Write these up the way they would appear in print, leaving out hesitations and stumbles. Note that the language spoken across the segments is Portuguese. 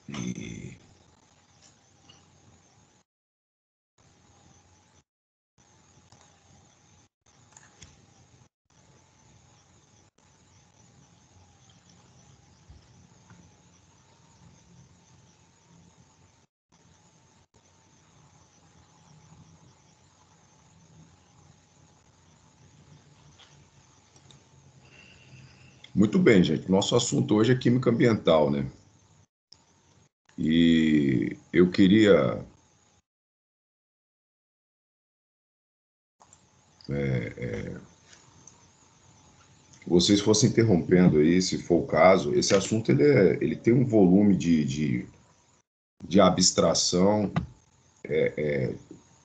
E muito bem, gente. Nosso assunto hoje é química ambiental, né? E eu queria que vocês fossem interrompendo aí, se for o caso. Esse assunto ele tem um volume de abstração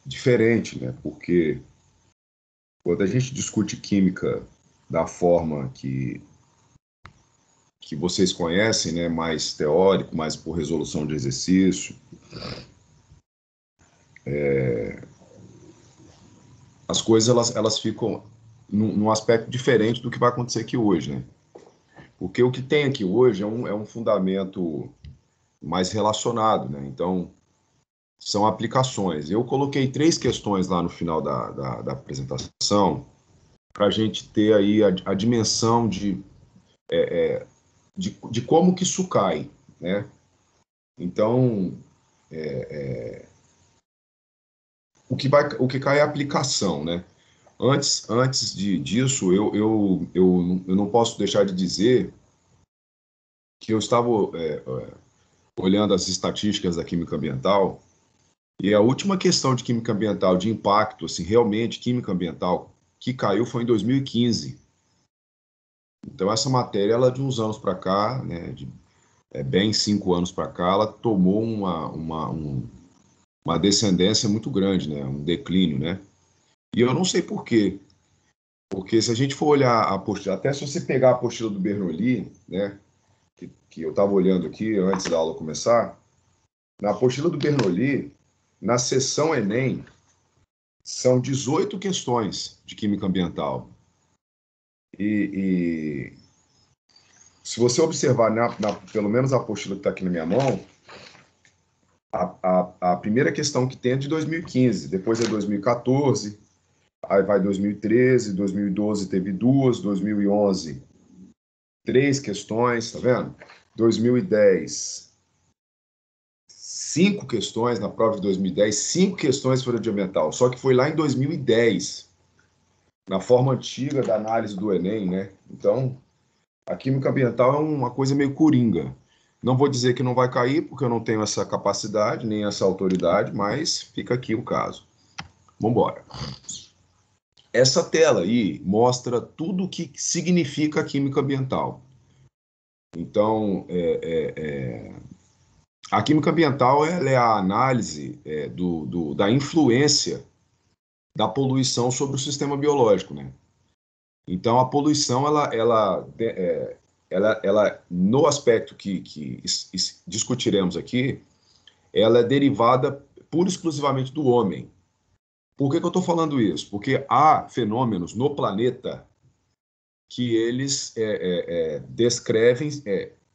diferente, né? Porque quando a gente discute química da forma que vocês conhecem, né, mais teórico, mais por resolução de exercício, as coisas elas ficam num aspecto diferente do que vai acontecer aqui hoje, né? Porque o que tem aqui hoje é um fundamento mais relacionado, né? Então, são aplicações. Eu coloquei 3 questões lá no final da apresentação para a gente ter aí a dimensão de como que isso cai, né? Então, o que cai é a aplicação, né? Disso, eu não posso deixar de dizer que eu estava olhando as estatísticas da química ambiental, e a última questão de química ambiental de impacto, assim, realmente química ambiental, que caiu foi em 2015. Então essa matéria, ela de uns anos para cá, né, bem 5 anos para cá, ela tomou uma descendência muito grande, né, um declínio, né? E eu não sei por quê. Porque se a gente for olhar a apostila, até se você pegar a apostila do Bernoulli, né, que eu estava olhando aqui antes da aula começar, na apostila do Bernoulli, na seção Enem, são 18 questões de química ambiental. E se você observar, pelo menos a apostila que está aqui na minha mão, a primeira questão que tem é de 2015, depois é 2014, aí vai 2013, 2012 teve 2, 2011 3 questões, tá vendo? 2010, 5 questões na prova de 2010, 5 questões foram de ambiental, só que foi lá em 2010, na forma antiga da análise do Enem, né? Então, a química ambiental é uma coisa meio coringa. Não vou dizer que não vai cair, porque eu não tenho essa capacidade, nem essa autoridade, mas fica aqui o caso. Vamos embora. Essa tela aí mostra tudo o que significa a química ambiental. Então, a química ambiental ela é a análise da influência da poluição sobre o sistema biológico, né? Então, a poluição, ela no aspecto que discutiremos aqui, ela é derivada pura e exclusivamente do homem. Por que eu estou falando isso? Porque há fenômenos no planeta que eles descrevem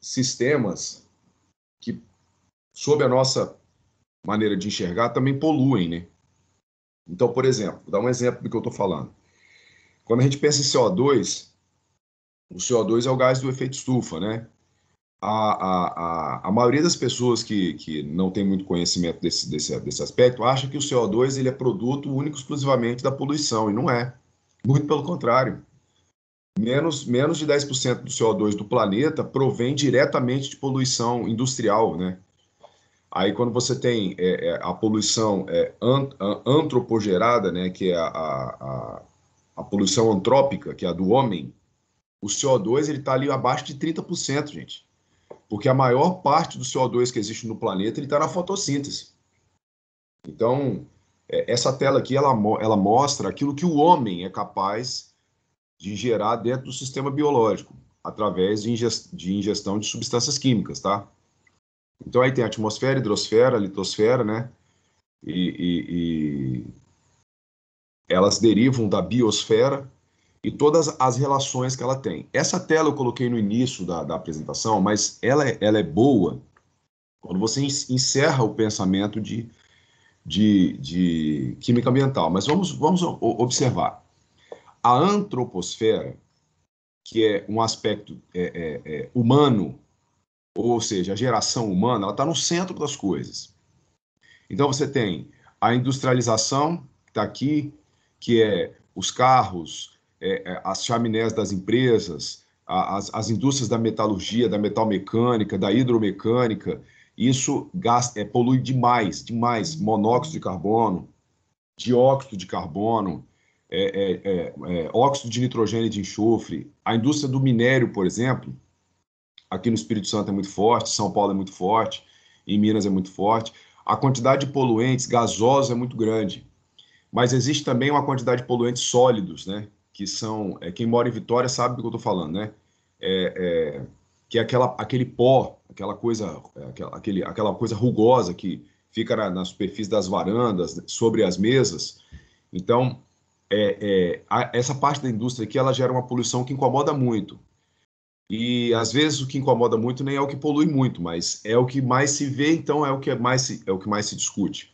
sistemas que, sob a nossa maneira de enxergar, também poluem, né? Então, por exemplo, vou dar um exemplo do que eu estou falando. Quando a gente pensa em CO2, o CO2 é o gás do efeito estufa, né? A maioria das pessoas que não tem muito conhecimento desse aspecto acha que o CO2 ele é produto único exclusivamente da poluição, e não é. Muito pelo contrário. Menos de 10% do CO2 do planeta provém diretamente de poluição industrial, né? Aí, quando você tem a poluição antropogerada, né, que é a poluição antrópica, que é a do homem, o CO2 ele está ali abaixo de 30%, gente. Porque a maior parte do CO2 que existe no planeta ele está na fotossíntese. Então, essa tela aqui ela mostra aquilo que o homem é capaz de gerar dentro do sistema biológico, através de ingestão de substâncias químicas, tá? Então aí tem a atmosfera, hidrosfera, litosfera, né? E elas derivam da biosfera e todas as relações que ela tem. Essa tela eu coloquei no início da apresentação, mas ela é boa quando você encerra o pensamento de química ambiental. Mas vamos observar. A antroposfera, que é um aspecto humano, ou seja, a geração humana, ela está no centro das coisas. Então você tem a industrialização, que está aqui, que é os carros, as chaminés das empresas, as indústrias da metalurgia, da metalmecânica, da hidromecânica. Isso polui demais, demais. Monóxido de carbono, dióxido de carbono, óxido de nitrogênio e de enxofre. A indústria do minério, por exemplo, aqui no Espírito Santo é muito forte, São Paulo é muito forte, em Minas é muito forte. A quantidade de poluentes gasosos é muito grande, mas existe também uma quantidade de poluentes sólidos, né? Que são, quem mora em Vitória sabe do que eu estou falando, né? Que é aquele pó, aquela coisa rugosa que fica na superfície das varandas, sobre as mesas. Então, essa parte da indústria aqui, ela gera uma poluição que incomoda muito. E, às vezes, o que incomoda muito nem é o que polui muito, mas é o que mais se vê, então é o que mais se discute.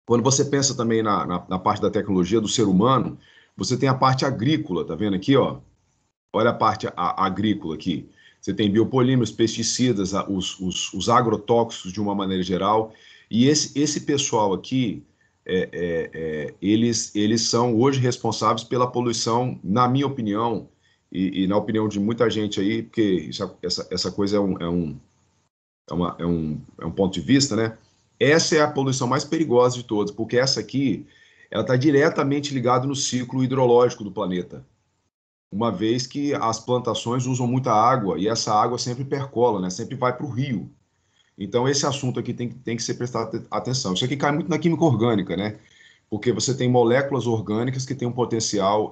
Quando você pensa também na parte da tecnologia do ser humano, você tem a parte agrícola, tá vendo aqui, ó? Olha a parte agrícola aqui. Você tem biopolímeros, pesticidas, os agrotóxicos de uma maneira geral. E esse pessoal aqui, eles são hoje responsáveis pela poluição, na minha opinião, e na opinião de muita gente aí, porque essa coisa é um ponto de vista, né? Essa é a poluição mais perigosa de todas, porque essa aqui, ela está diretamente ligada no ciclo hidrológico do planeta, uma vez que as plantações usam muita água e essa água sempre percola, né? Sempre vai para o rio. Então, esse assunto aqui tem que ser prestado atenção. Isso aqui cai muito na química orgânica, né? Porque você tem moléculas orgânicas que têm um potencial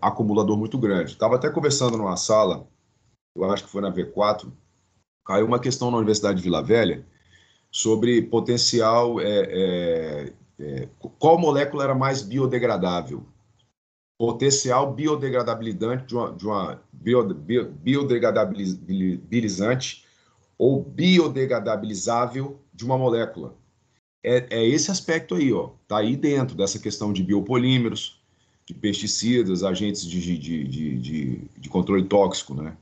acumulador muito grande. Estava até conversando numa sala, eu acho que foi na V4, caiu uma questão na Universidade de Vila Velha sobre potencial, qual molécula era mais biodegradável? Potencial biodegradabilizante de uma biodegradabilizante ou biodegradabilizável de uma molécula. É esse aspecto aí, ó, tá aí dentro dessa questão de biopolímeros, de pesticidas, agentes de controle tóxico, né?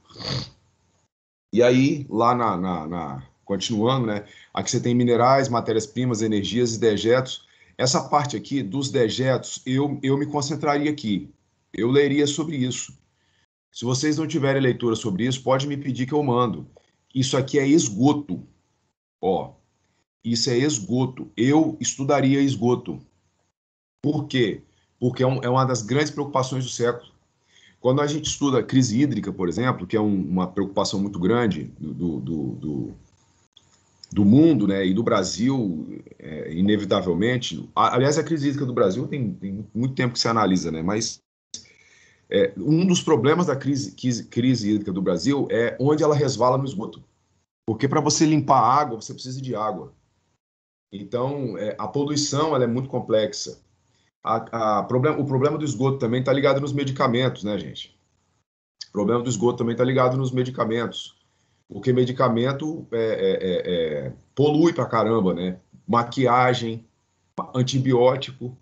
E aí, lá continuando, né? Aqui você tem minerais, matérias-primas, energias e dejetos. Essa parte aqui dos dejetos, eu me concentraria aqui. Eu leria sobre isso. Se vocês não tiverem leitura sobre isso, pode me pedir que eu mando. Isso aqui é esgoto. Ó, isso é esgoto. Eu estudaria esgoto. Por quê? Porque é uma das grandes preocupações do século. Quando a gente estuda crise hídrica, por exemplo, que é uma preocupação muito grande do mundo, né, e do Brasil, inevitavelmente. Aliás, a crise hídrica do Brasil tem muito tempo que se analisa, né, mas um dos problemas da crise hídrica do Brasil é onde ela resvala no esgoto. Porque para você limpar a água, você precisa de água. Então, a poluição ela é muito complexa. O problema do esgoto também está ligado nos medicamentos, né, gente? O problema do esgoto também está ligado nos medicamentos. Porque medicamento polui pra caramba, né? Maquiagem, antibiótico.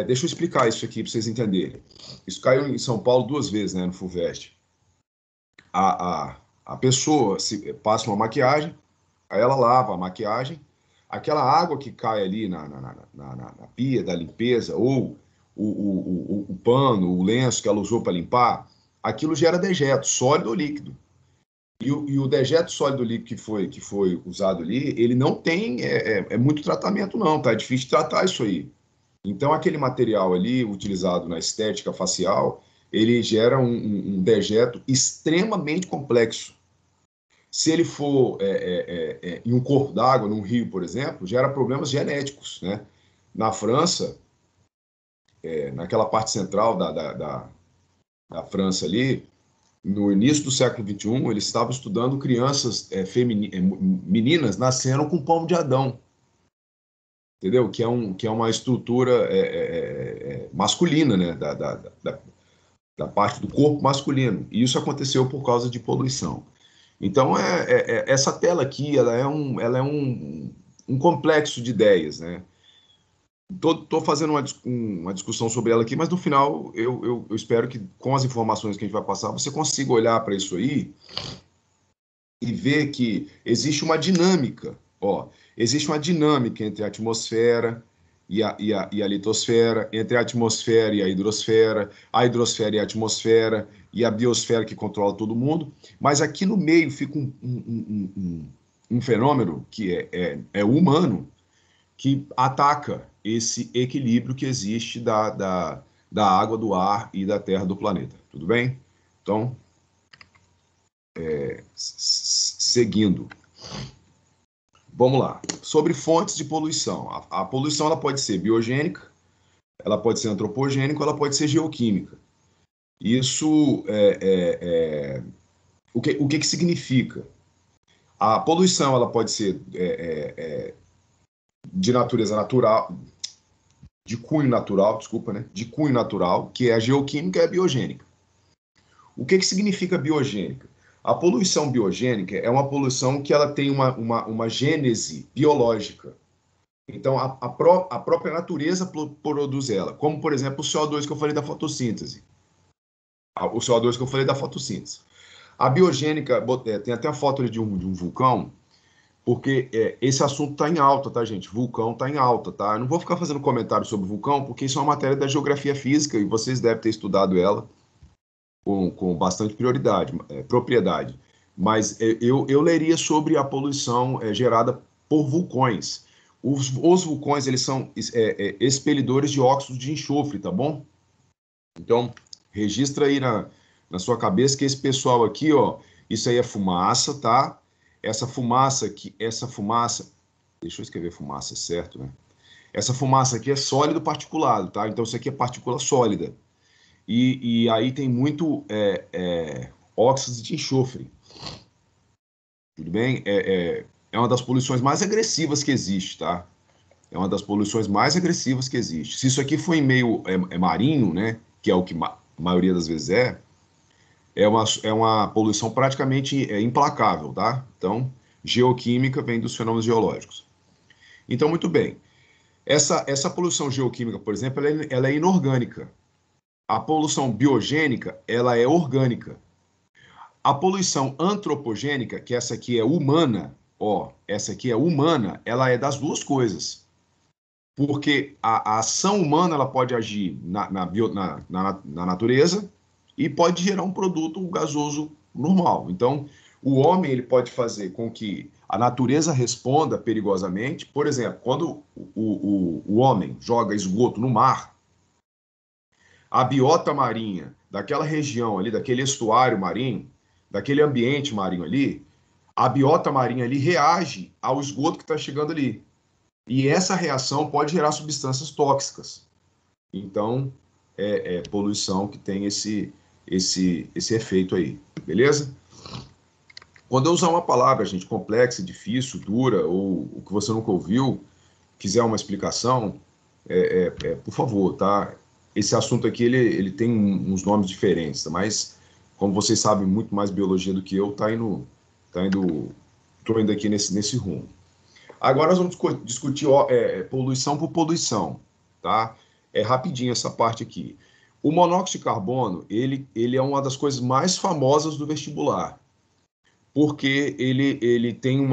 Deixa eu explicar isso aqui para vocês entenderem. Isso caiu em São Paulo 2 vezes, né, no FUVEST. A pessoa passa uma maquiagem, aí ela lava a maquiagem, aquela água que cai ali na pia da limpeza, ou o pano, o lenço que ela usou para limpar, aquilo gera dejeto, sólido ou líquido. E o dejeto sólido líquido que foi usado ali, ele não tem muito tratamento não, tá? É difícil tratar isso aí. Então, aquele material ali, utilizado na estética facial, ele gera um dejeto extremamente complexo. Se ele for em um corpo d'água, num rio, por exemplo, gera problemas genéticos, né? Na França, naquela parte central da França ali, no início do século XXI, eles estavam estudando crianças meninas nascendo com palmo de Adão, entendeu? Que é uma estrutura masculina, né? Da parte do corpo masculino. E isso aconteceu por causa de poluição. Então, essa tela aqui, ela é um complexo de ideias, né? Tô fazendo uma discussão sobre ela aqui, mas no final eu espero que com as informações que a gente vai passar, você consiga olhar para isso aí e ver que existe uma dinâmica, ó, existe uma dinâmica entre a atmosfera e a litosfera, entre a atmosfera e a hidrosfera e a atmosfera, e a biosfera que controla todo mundo, mas aqui no meio fica um fenômeno que é humano, que ataca esse equilíbrio que existe da água, do ar e da terra do planeta. Tudo bem? Então, seguindo. Vamos lá. Sobre fontes de poluição. A poluição ela pode ser biogênica, ela pode ser antropogênica, ela pode ser geoquímica. Isso o que significa? A poluição ela pode ser de natureza natural, de cunho natural, desculpa, né? De cunho natural, que é a geoquímica e a biogênica. O que significa biogênica? A poluição biogênica é uma poluição que ela tem uma gênese biológica. Então, a própria natureza produz ela, como, por exemplo, o CO2 que eu falei da fotossíntese. O CO2 que eu falei da fotossíntese. A biogênica, tem até a foto ali de um vulcão, porque esse assunto está em alta, tá, gente? Vulcão está em alta, tá? Eu não vou ficar fazendo comentário sobre vulcão, porque isso é uma matéria da geografia física e vocês devem ter estudado ela com bastante propriedade. Mas eu leria sobre a poluição gerada por vulcões. Os vulcões, eles são expelidores de óxidos de enxofre, tá bom? Então, registra aí na sua cabeça que esse pessoal aqui, ó, isso aí é fumaça, tá? Essa fumaça, deixa eu escrever fumaça, certo, né? Essa fumaça aqui é sólido particulado, tá? Então, isso aqui é partícula sólida. E aí tem muito óxido de enxofre. Tudo bem? É uma das poluições mais agressivas que existe, tá? É uma das poluições mais agressivas que existe. Se isso aqui for em meio marinho, né? Que é o que a maioria das vezes é uma poluição praticamente implacável, tá? Então, geoquímica vem dos fenômenos geológicos. Então, muito bem. Essa poluição geoquímica, por exemplo, ela é inorgânica. A poluição biogênica, ela é orgânica. A poluição antropogênica, que essa aqui é humana, ó, essa aqui é humana, ela é das duas coisas. Porque a ação humana ela pode agir na natureza e pode gerar um produto gasoso normal. Então, o homem ele pode fazer com que a natureza responda perigosamente. Por exemplo, quando o homem joga esgoto no mar, a biota marinha daquela região ali, daquele estuário marinho, daquele ambiente marinho ali, a biota marinha ali reage ao esgoto que está chegando ali. E essa reação pode gerar substâncias tóxicas. Então, é poluição que tem esse efeito aí, beleza? Quando eu usar uma palavra, gente, complexa, difícil, dura, ou o que você nunca ouviu, quiser uma explicação, por favor, tá? Esse assunto aqui, ele tem uns nomes diferentes, tá? Mas, como vocês sabem muito mais biologia do que eu, tô indo aqui nesse rumo. Agora nós vamos discutir poluição por poluição, tá? É rapidinho essa parte aqui. O monóxido de carbono, ele é uma das coisas mais famosas do vestibular, porque ele tem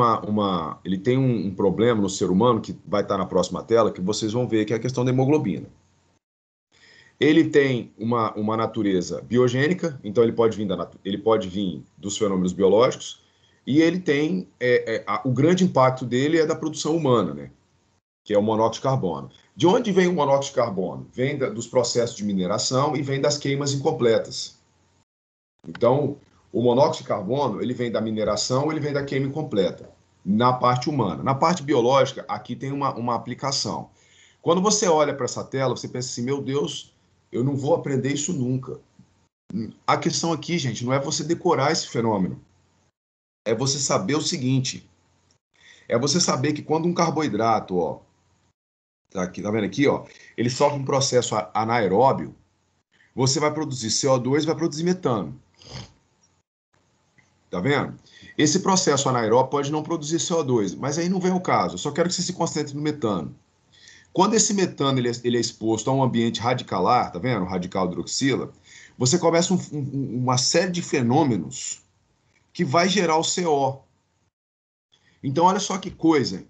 ele tem um problema no ser humano, que vai estar na próxima tela, que vocês vão ver, que é a questão da hemoglobina. Ele tem uma natureza biogênica, então ele pode vir dos fenômenos biológicos, e ele tem o grande impacto dele é da produção humana, né? Que é o monóxido de carbono. De onde vem o monóxido de carbono? Vem dos processos de mineração e vem das queimas incompletas. Então, o monóxido de carbono, ele vem da mineração, ele vem da queima incompleta, na parte humana. Na parte biológica, aqui tem uma aplicação. Quando você olha para essa tela, você pensa assim, meu Deus, eu não vou aprender isso nunca. A questão aqui, gente, não é você decorar esse fenômeno. É você saber o seguinte, é você saber que quando um carboidrato, ó, tá vendo aqui, ó, ele sofre um processo anaeróbio, você vai produzir CO2 e vai produzir metano. Tá vendo? Esse processo anaeróbico pode não produzir CO2, mas aí não vem o caso. Eu só quero que você se concentre no metano. Quando esse metano ele é exposto a um ambiente radicalar, tá vendo? Radical hidroxila, você começa uma série de fenômenos que vai gerar o CO. Então, olha só que coisa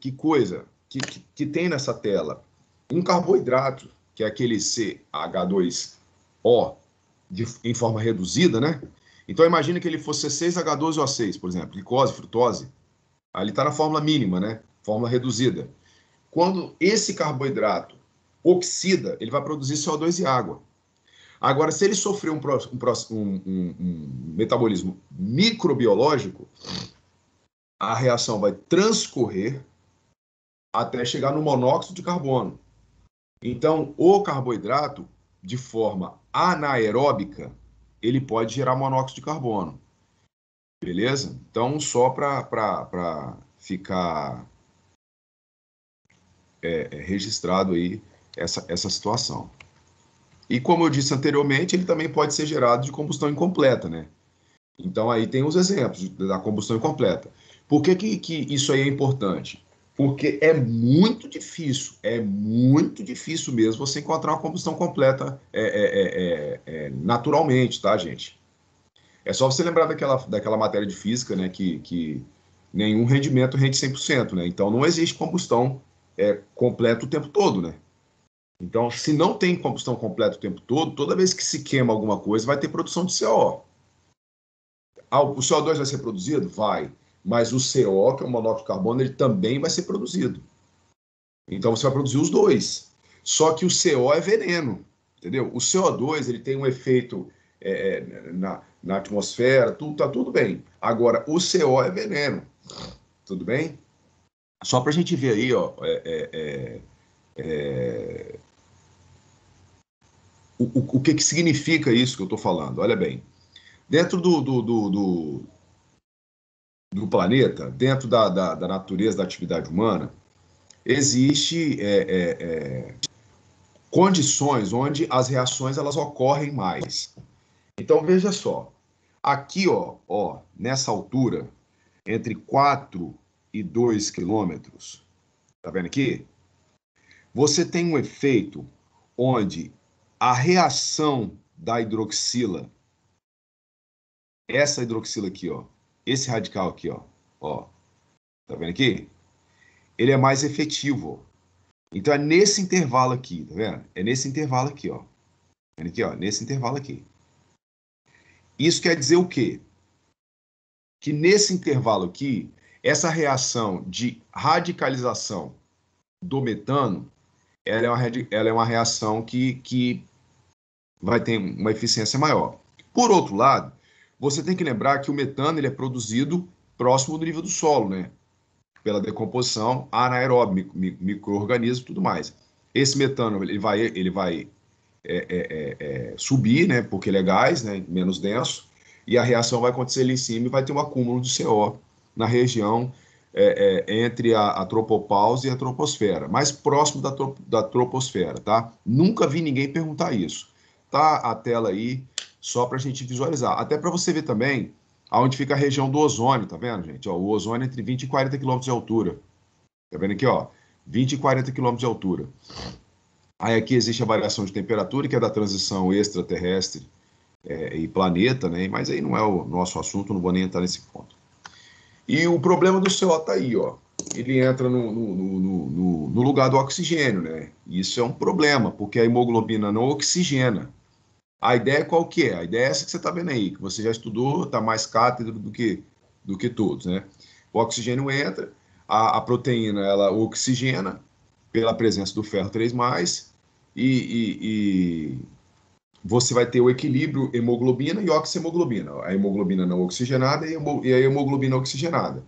que tem nessa tela. Um carboidrato, que é aquele CH2O em forma reduzida, né? Então, imagina que ele fosse 6H12O6, por exemplo, glicose, frutose. Ali está na fórmula mínima, né? Fórmula reduzida. Quando esse carboidrato oxida, ele vai produzir CO2 e água. Agora, se ele sofrer um metabolismo microbiológico, a reação vai transcorrer até chegar no monóxido de carbono. Então, o carboidrato, de forma anaeróbica, ele pode gerar monóxido de carbono. Beleza? Então, só para ficar registrado aí essa situação. E como eu disse anteriormente, ele também pode ser gerado de combustão incompleta, né? Então, aí tem os exemplos da combustão incompleta. Por que isso aí é importante? Porque é muito difícil mesmo você encontrar uma combustão completa naturalmente, tá, gente? É só você lembrar daquela matéria de física, né, que nenhum rendimento rende 100%, né? Então, não existe combustão completa o tempo todo, né? Então, se não tem combustão completa o tempo todo, toda vez que se queima alguma coisa, vai ter produção de CO. O CO2 vai ser produzido? Vai. Mas o CO, que é o monóxido de carbono, ele também vai ser produzido. Então, você vai produzir os dois. Só que o CO é veneno, entendeu? O CO2, ele tem um efeito na atmosfera, tá tudo bem. Agora, o CO é veneno, tudo bem? Só para a gente ver aí, ó, o que significa isso que eu estou falando. Olha bem, dentro do planeta, dentro da natureza da atividade humana, existe condições onde as reações elas ocorrem mais. Então veja só, aqui ó, nessa altura, entre 4 e 2 quilômetros, tá vendo aqui? Você tem um efeito onde a reação da hidroxila, essa hidroxila aqui, ó, esse radical aqui, ó, tá vendo aqui? Ele é mais efetivo. Então é nesse intervalo aqui, tá vendo? É nesse intervalo aqui, ó. Tá vendo aqui, ó, nesse intervalo aqui. Isso quer dizer o quê? Que nesse intervalo aqui, essa reação de radicalização do metano, ela é uma reação que vai ter uma eficiência maior. Por outro lado, você tem que lembrar que o metano ele é produzido próximo do nível do solo, né? Pela decomposição anaeróbica, micro-organismos e tudo mais. Esse metano ele vai subir, né? Porque ele é gás, né? Menos denso, e a reação vai acontecer ali em cima e vai ter um acúmulo de CO na região entre a tropopause e a troposfera, mais próximo da troposfera, tá? Nunca vi ninguém perguntar isso. Tá a tela aí só para a gente visualizar. Até para você ver também aonde fica a região do ozônio, tá vendo, gente? Ó, o ozônio é entre 20 e 40 quilômetros de altura. Tá vendo aqui, ó? 20 e 40 quilômetros de altura. Aí aqui existe a variação de temperatura, que é da transição extraterrestre e planeta, né? Mas aí não é o nosso assunto, não vou nem entrar nesse ponto. E o problema do CO tá aí, ó. Ele entra no lugar do oxigênio, né? Isso é um problema, porque a hemoglobina não oxigena. A ideia qual que é? A ideia é essa que você está vendo aí, que você já estudou, está mais cátedro do que todos, né? O oxigênio entra, a proteína ela oxigena pela presença do ferro 3+, e você vai ter o equilíbrio hemoglobina e oxihemoglobina. A hemoglobina não oxigenada e a hemoglobina oxigenada.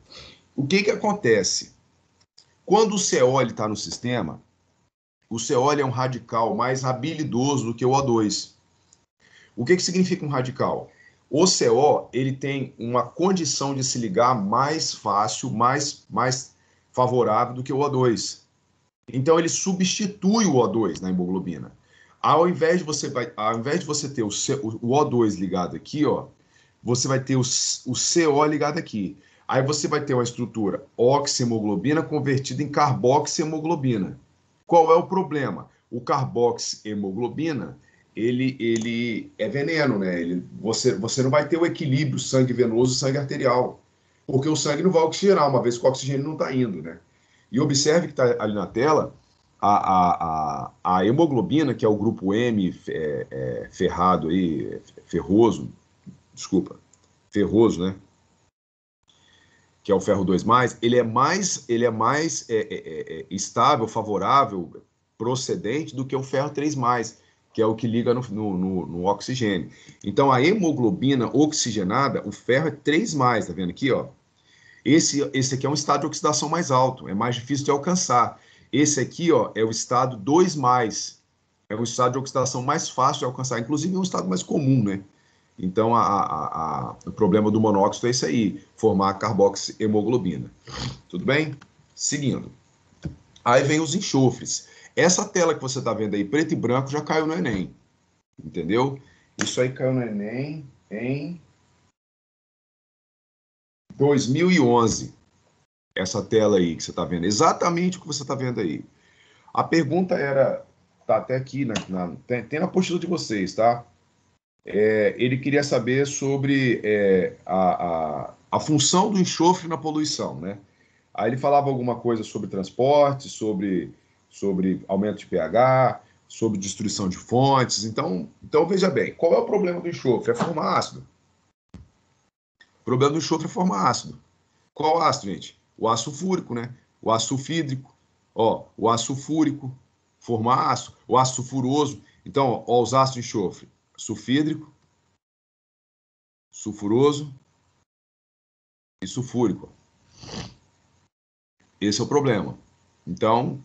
O que acontece? Quando o CO está no sistema, o CO é um radical mais habilidoso do que o O2. O que significa um radical? O CO ele tem uma condição de se ligar mais fácil, mais favorável do que o O2. Então ele substitui o O2 na hemoglobina. Ao invés de você ter o O2 ligado aqui, ó, você vai ter o CO ligado aqui. Aí você vai ter uma estrutura oxihemoglobina convertida em carboxihemoglobina. Qual é o problema? O carboxihemoglobina, ele é veneno, né? Você não vai ter o equilíbrio sangue venoso e sangue arterial, porque o sangue não vai oxigenar, uma vez que o oxigênio não está indo, né? E observe que está ali na tela, a hemoglobina, que é o grupo M ferrado aí, ferroso, desculpa, ferroso, né? Que é o ferro 2+, ele é mais estável, favorável, procedente do que o ferro 3+, que é o que liga no oxigênio. Então, a hemoglobina oxigenada, o ferro é 3+, tá vendo aqui, ó? Esse aqui é um estado de oxidação mais alto, é mais difícil de alcançar. Esse aqui, ó, é o estado 2+, é o estado de oxidação mais fácil de alcançar, inclusive é um estado mais comum, né? Então, o problema do monóxido é isso aí, formar carboxihemoglobina. Tudo bem? Seguindo. Aí vem os enxofres. Essa tela que você está vendo aí, preto e branco, já caiu no Enem. Entendeu? Isso aí caiu no Enem em 2011. Essa tela aí que você está vendo. Exatamente o que você está vendo aí. A pergunta era... Tá até aqui, tem na apostila de vocês, tá? Ele queria saber sobre a função do enxofre na poluição, né? Aí ele falava alguma coisa sobre transporte, sobre aumento de pH, sobre destruição de fontes. Então veja bem, qual é o problema do enxofre? É formar ácido. O problema do enxofre é formar ácido. Qual ácido, gente? O ácido sulfúrico, né? O ácido sulfídrico, ó, o ácido sulfúrico, formar ácido, o ácido sulfuroso. Então, ó, os ácidos de enxofre: sulfídrico, sulfuroso e sulfúrico. Esse é o problema. Então,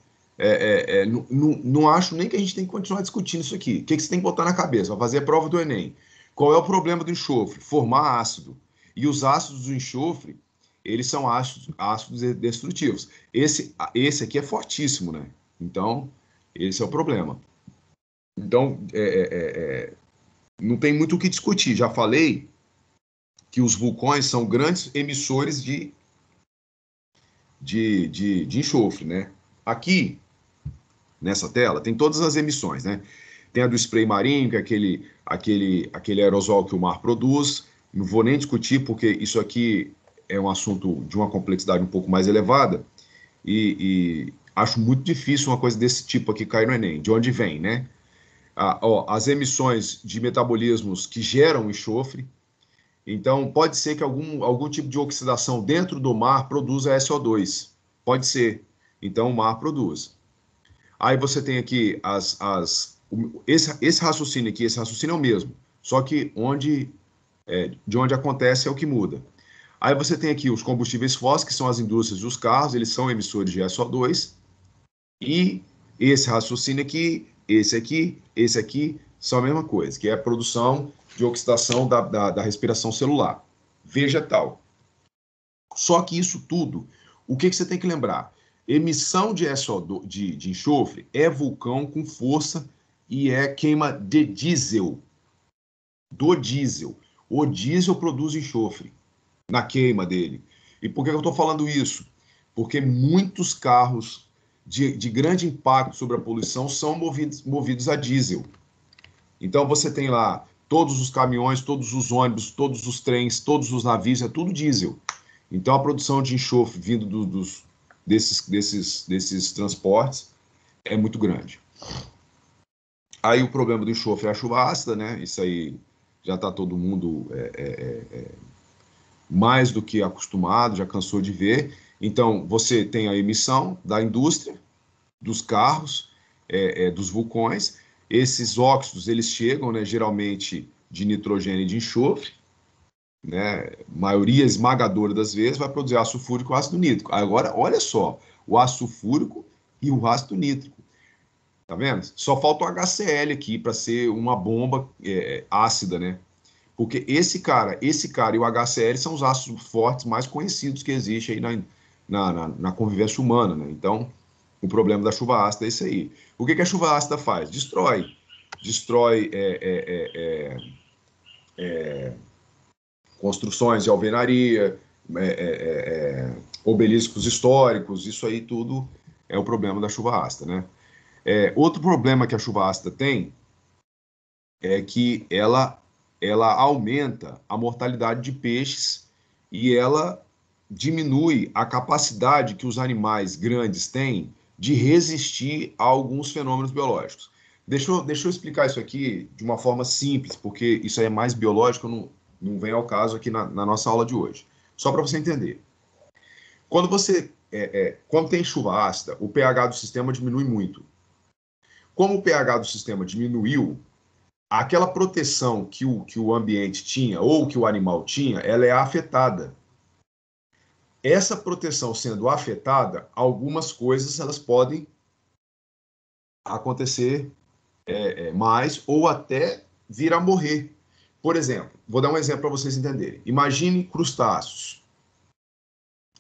não acho nem que a gente tem que continuar discutindo isso aqui. O que você tem que botar na cabeça? Vai fazer a prova do Enem. Qual é o problema do enxofre? Formar ácido. E os ácidos do enxofre, eles são ácidos destrutivos. Esse aqui é fortíssimo, né? Então, esse é o problema. Então, não tem muito o que discutir. Já falei que os vulcões são grandes emissores de enxofre, né? Aqui, nessa tela, tem todas as emissões, né? Tem a do spray marinho, que é aquele aerosol que o mar produz. Não vou nem discutir, porque isso aqui é um assunto de uma complexidade um pouco mais elevada e acho muito difícil uma coisa desse tipo aqui cair no Enem. De onde vem, né? As emissões de metabolismos que geram enxofre. Então, pode ser que algum tipo de oxidação dentro do mar produza SO2. Pode ser. Então, o mar produz. Aí você tem aqui esse raciocínio aqui, esse raciocínio é o mesmo, só que de onde acontece é o que muda. Aí você tem aqui os combustíveis fósseis, que são as indústrias dos carros, eles são emissores de SO2, e esse raciocínio aqui, esse aqui, são a mesma coisa, que é a produção de oxidação da respiração celular vegetal. Só que isso tudo, o que você tem que lembrar? Emissão de SO2, de enxofre é vulcão com força e é queima de diesel. Do diesel. O diesel produz enxofre na queima dele. E por que eu estou falando isso? Porque muitos carros de grande impacto sobre a poluição são movidos a diesel. Então você tem lá todos os caminhões, todos os ônibus, todos os trens, todos os navios, é tudo diesel. Então a produção de enxofre vindo desses transportes é muito grande. Aí o problema do enxofre é a chuva ácida, né? Isso aí já está todo mundo mais do que acostumado, já cansou de ver. Então você tem a emissão da indústria, dos carros, dos vulcões. Esses óxidos eles chegam, né, geralmente de nitrogênio e de enxofre, né, maioria esmagadora das vezes vai produzir ácido sulfúrico e ácido nítrico. Agora, olha só, o ácido sulfúrico e o ácido nítrico. Tá vendo? Só falta o HCl aqui para ser uma bomba ácida, né? Porque esse cara e o HCl são os ácidos fortes mais conhecidos que existem aí na convivência humana, né? Então, o problema da chuva ácida é isso aí. O que a chuva ácida faz? Destrói construções de alvenaria, obeliscos históricos, isso aí tudo é o problema da chuva ácida, né? Outro problema que a chuva ácida tem é que ela aumenta a mortalidade de peixes e ela diminui a capacidade que os animais grandes têm de resistir a alguns fenômenos biológicos. Deixa eu explicar isso aqui de uma forma simples, porque isso aí é mais biológico, não vem ao caso aqui na nossa aula de hoje. Só para você entender. Quando tem chuva ácida, o pH do sistema diminui muito. Como o pH do sistema diminuiu, aquela proteção que o ambiente tinha, ou que o animal tinha, ela é afetada. Essa proteção sendo afetada, algumas coisas elas podem acontecer mais ou até vir a morrer. Por exemplo, vou dar um exemplo para vocês entenderem. Imagine crustáceos.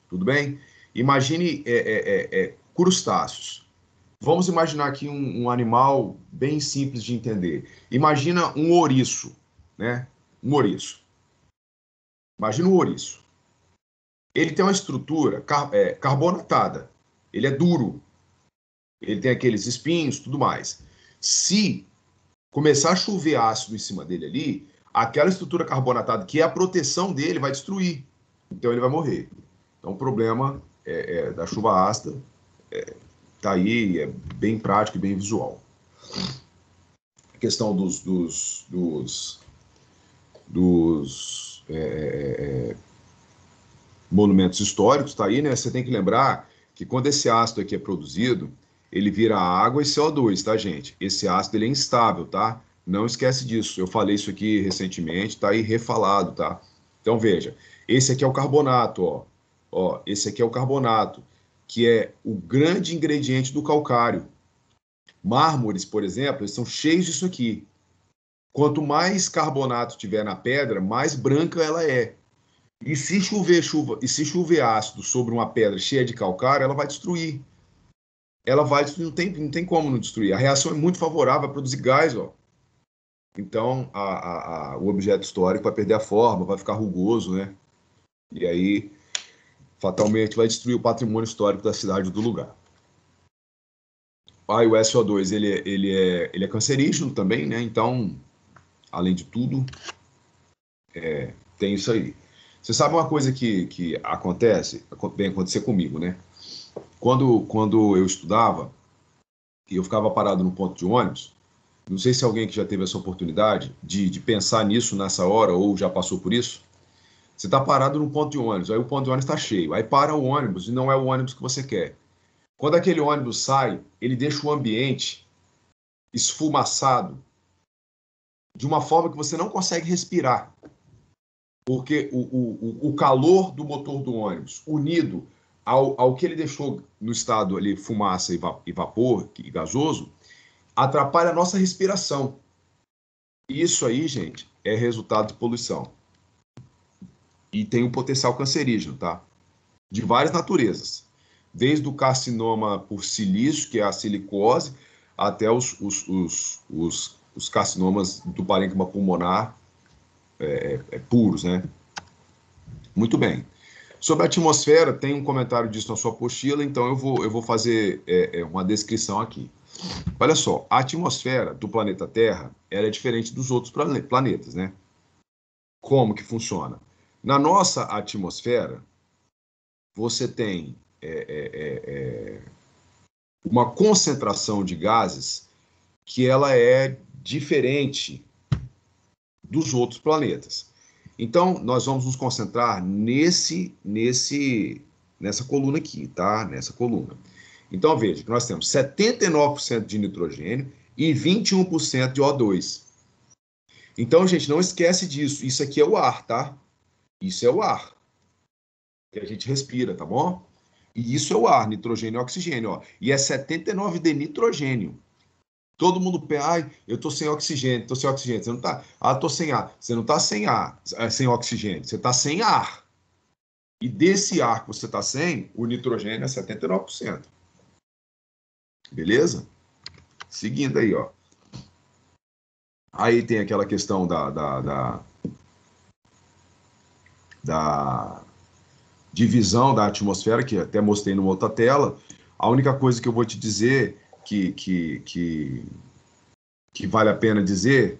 Tudo bem? Imagine crustáceos. Vamos imaginar aqui um animal bem simples de entender. Imagina um ouriço, né? Um ouriço. Imagina um ouriço. Ele tem uma estrutura carbonatada. Ele é duro. Ele tem aqueles espinhos, tudo mais. Se começar a chover ácido em cima dele ali, aquela estrutura carbonatada, que é a proteção dele, vai destruir. Então ele vai morrer. Então o problema da chuva ácida está aí, é bem prático e bem visual. A questão dos monumentos históricos está aí, né? Você tem que lembrar que quando esse ácido aqui é produzido, ele vira água e CO2, tá, gente? Esse ácido ele é instável, tá? Não esquece disso. Eu falei isso aqui recentemente, tá aí refalado, tá? Então veja, esse aqui é o carbonato, ó. Ó, esse aqui é o carbonato, que é o grande ingrediente do calcário. Mármores, por exemplo, eles são cheios disso aqui. Quanto mais carbonato tiver na pedra, mais branca ela é. E se chover ácido sobre uma pedra cheia de calcário, ela vai destruir. Ela vai destruir, não tem como não destruir. A reação é muito favorável a produzir gás, ó. Então, o objeto histórico vai perder a forma, vai ficar rugoso, né? E aí, fatalmente, vai destruir o patrimônio histórico da cidade do lugar. Aí o SO2, ele é cancerígeno também, né? Então, além de tudo, tem isso aí. Você sabe uma coisa que vem acontecer comigo, né? Quando eu estudava, e eu ficava parado no ponto de ônibus, não sei se alguém que já teve essa oportunidade de pensar nisso nessa hora ou já passou por isso. Você está parado no ponto de ônibus, aí o ponto de ônibus está cheio, aí para o ônibus e não é o ônibus que você quer. Quando aquele ônibus sai, ele deixa o ambiente esfumaçado de uma forma que você não consegue respirar, porque o calor do motor do ônibus, unido ao que ele deixou no estado ali, fumaça e vapor e gasoso, atrapalha a nossa respiração. Isso aí, gente, é resultado de poluição. E tem um potencial cancerígeno, tá? De várias naturezas. Desde o carcinoma por silício, que é a silicose, até os carcinomas do parênquima pulmonar puros, né? Muito bem. Sobre a atmosfera, tem um comentário disso na sua apostila, então eu vou fazer uma descrição aqui. Olha só, a atmosfera do planeta Terra ela é diferente dos outros planetas, né? Como que funciona? Na nossa atmosfera, você tem uma concentração de gases que ela é diferente dos outros planetas. Então, nós vamos nos concentrar nessa coluna aqui, tá? Nessa coluna. Então, veja que nós temos 79% de nitrogênio e 21% de O2. Então, gente, não esquece disso. Isso aqui é o ar, tá? Isso é o ar que a gente respira, tá bom? E isso é o ar, nitrogênio e oxigênio, ó. E é 79 de nitrogênio. Todo mundo pensa, ai, eu tô sem oxigênio, tô sem oxigênio. Você não tá, tô sem ar. Você não tá sem ar, sem oxigênio. Você tá sem ar. E desse ar que você tá sem, o nitrogênio é 79%. Beleza? Seguindo aí, ó. Aí tem aquela questão da divisão da atmosfera, que até mostrei numa outra tela. A única coisa que eu vou te dizer que vale a pena dizer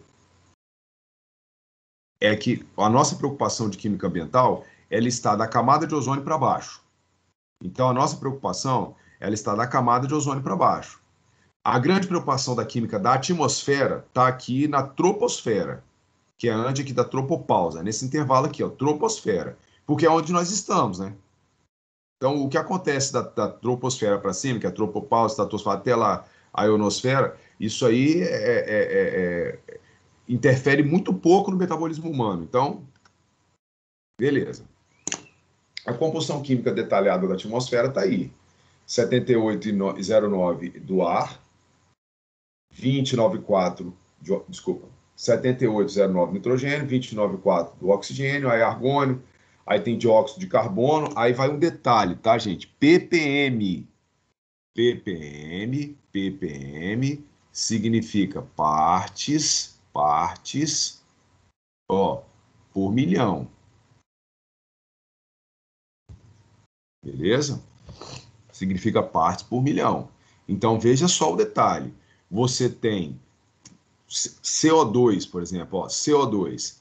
é que a nossa preocupação de química ambiental, ela está da camada de ozônio para baixo. Então, a nossa preocupação, ela está da camada de ozônio para baixo. A grande preocupação da química da atmosfera está aqui na troposfera, que é antes aqui da tropopausa, nesse intervalo aqui, ó, troposfera, porque é onde nós estamos, né? Então, o que acontece da troposfera para cima, que é a tropopausa, estratosfera, até lá a ionosfera, isso aí interfere muito pouco no metabolismo humano. Então, beleza. A composição química detalhada da atmosfera está aí. 78,09 do ar, 20,94, desculpa, 78,09 nitrogênio, 20,94 do oxigênio, aí argônio, aí tem dióxido de carbono, aí vai um detalhe, tá, gente? ppm. ppm significa partes, ó, por milhão. Beleza? Significa partes por milhão. Então, veja só o detalhe. Você tem CO2, por exemplo, ó, CO2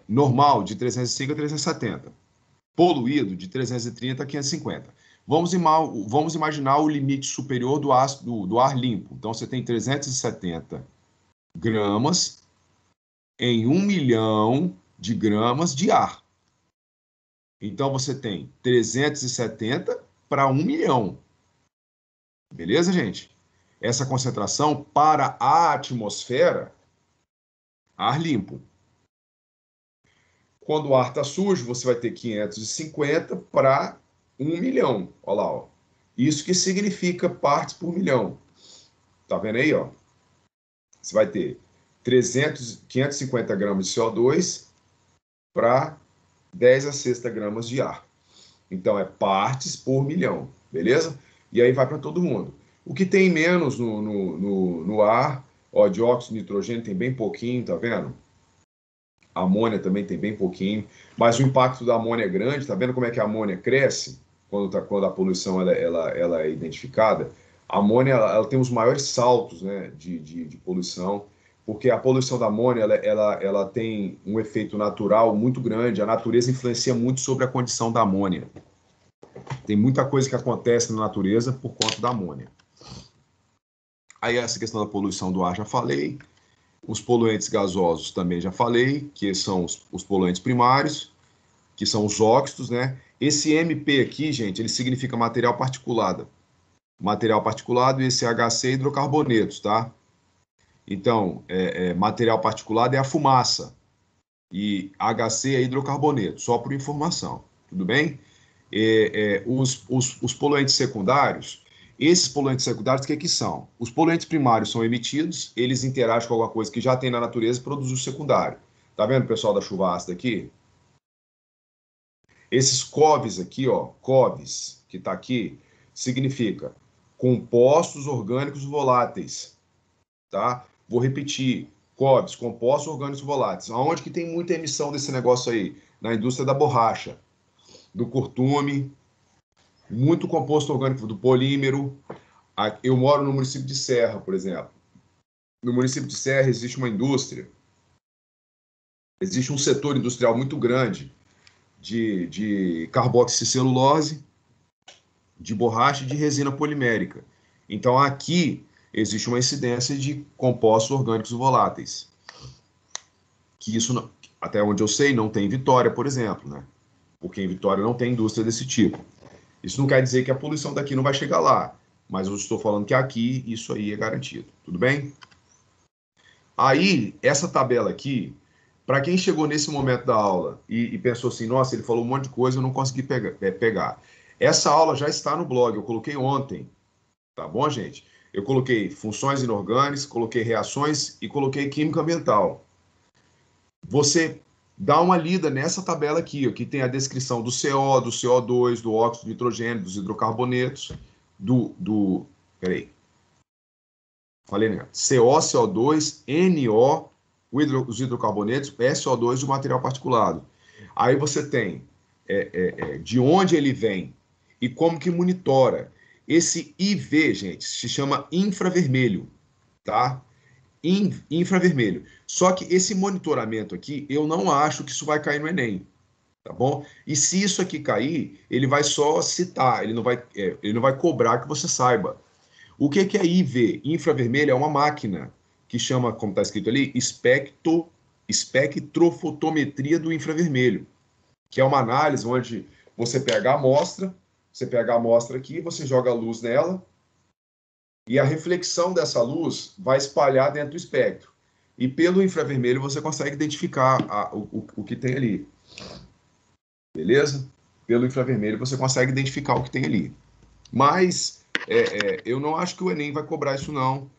normal de 305 a 370, poluído de 330 a 550. Vamos imaginar o limite superior do ar limpo. Então, você tem 370 gramas em 1 milhão de gramas de ar. Então, você tem 370 para 1 milhão. Beleza, gente? Essa concentração para a atmosfera, ar limpo. Quando o ar está sujo, você vai ter 550 para 1 milhão. Olha lá, ó. Isso que significa partes por milhão. Tá vendo aí, ó? Você vai ter 550 gramas de CO2 para 10 a sexta gramas de ar. Então, é partes por milhão, beleza? E aí vai para todo mundo. O que tem menos no ar, ó, dióxido de nitrogênio tem bem pouquinho, tá vendo? A amônia também tem bem pouquinho, mas o impacto da amônia é grande, tá vendo como é que a amônia cresce quando a poluição ela é identificada? A amônia ela tem os maiores saltos, né, de poluição, porque a poluição da amônia ela tem um efeito natural muito grande, a natureza influencia muito sobre a condição da amônia. Tem muita coisa que acontece na natureza por conta da amônia. Aí essa questão da poluição do ar já falei. Os poluentes gasosos também já falei, que são os poluentes primários, que são os óxidos, né? Esse MP aqui, gente, ele significa material particulado. Material particulado e esse HC hidrocarbonetos, tá? Então, material particulado é a fumaça e HC é hidrocarboneto, só por informação, tudo bem? Os poluentes secundários, esses poluentes secundários, o que são? Os poluentes primários são emitidos, eles interagem com alguma coisa que já tem na natureza e produzem o secundário. Tá vendo, pessoal da chuva ácida aqui? Esses COVs aqui, ó, COVs, que tá aqui, significa compostos orgânicos voláteis, tá? Vou repetir, COVs, compostos orgânicos voláteis. Aonde que tem muita emissão desse negócio aí? Na indústria da borracha, do curtume, muito composto orgânico do polímero. Eu moro no município de Serra, por exemplo. No município de Serra existe uma indústria, existe um setor industrial muito grande de carboxicelulose, de borracha e de resina polimérica. Então, aqui existe uma incidência de compostos orgânicos voláteis. Que isso, até onde eu sei, não tem em Vitória, por exemplo, né? Porque em Vitória não tem indústria desse tipo. Isso não quer dizer que a poluição daqui não vai chegar lá, mas eu estou falando que aqui isso aí é garantido. Tudo bem? Aí, essa tabela aqui, para quem chegou nesse momento da aula e pensou assim, nossa, ele falou um monte de coisa, eu não consegui pegar. Essa aula já está no blog, eu coloquei ontem, tá bom, gente? Eu coloquei funções inorgânicas, coloquei reações e coloquei química ambiental. Você dá uma lida nessa tabela aqui, ó, que tem a descrição do CO, do CO2, do óxido de nitrogênio, dos hidrocarbonetos, peraí. Falei, né? CO, CO2, NO, os hidrocarbonetos, SO2 e o material particulado. Aí você tem de onde ele vem e como que monitora. Esse IV, gente, se chama infravermelho, tá? Infravermelho. Só que esse monitoramento aqui, eu não acho que isso vai cair no Enem, tá bom? E se isso aqui cair, ele vai só citar, ele não vai cobrar que você saiba. O que é IV? Infravermelho é uma máquina que chama, como está escrito ali, espectrofotometria do infravermelho, que é uma análise onde você pega a amostra aqui, você joga a luz nela, e a reflexão dessa luz vai espalhar dentro do espectro. E pelo infravermelho você consegue identificar o que tem ali. Beleza? Pelo infravermelho você consegue identificar o que tem ali. Mas eu não acho que o Enem vai cobrar isso, não.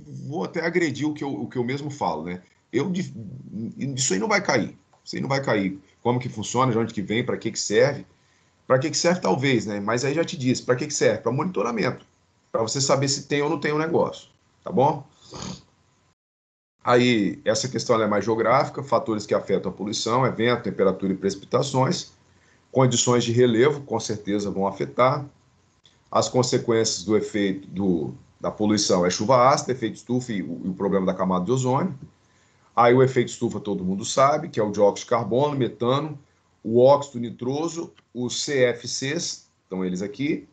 Vou até agredir o que eu mesmo falo, né? Isso aí não vai cair. Isso aí não vai cair. Como que funciona, de onde que vem, para que serve. Para que serve, talvez, né? Mas aí já te disse, para que serve? Para monitoramento. Para você saber se tem ou não tem um negócio. Tá bom? Aí, essa questão é mais geográfica, fatores que afetam a poluição, vento, temperatura e precipitações. Condições de relevo, com certeza, vão afetar. As consequências do efeito da poluição é chuva ácida, efeito estufa e o problema da camada de ozônio. Aí o efeito estufa todo mundo sabe, que é o dióxido de carbono, metano, o óxido nitroso, os CFCs, estão eles aqui,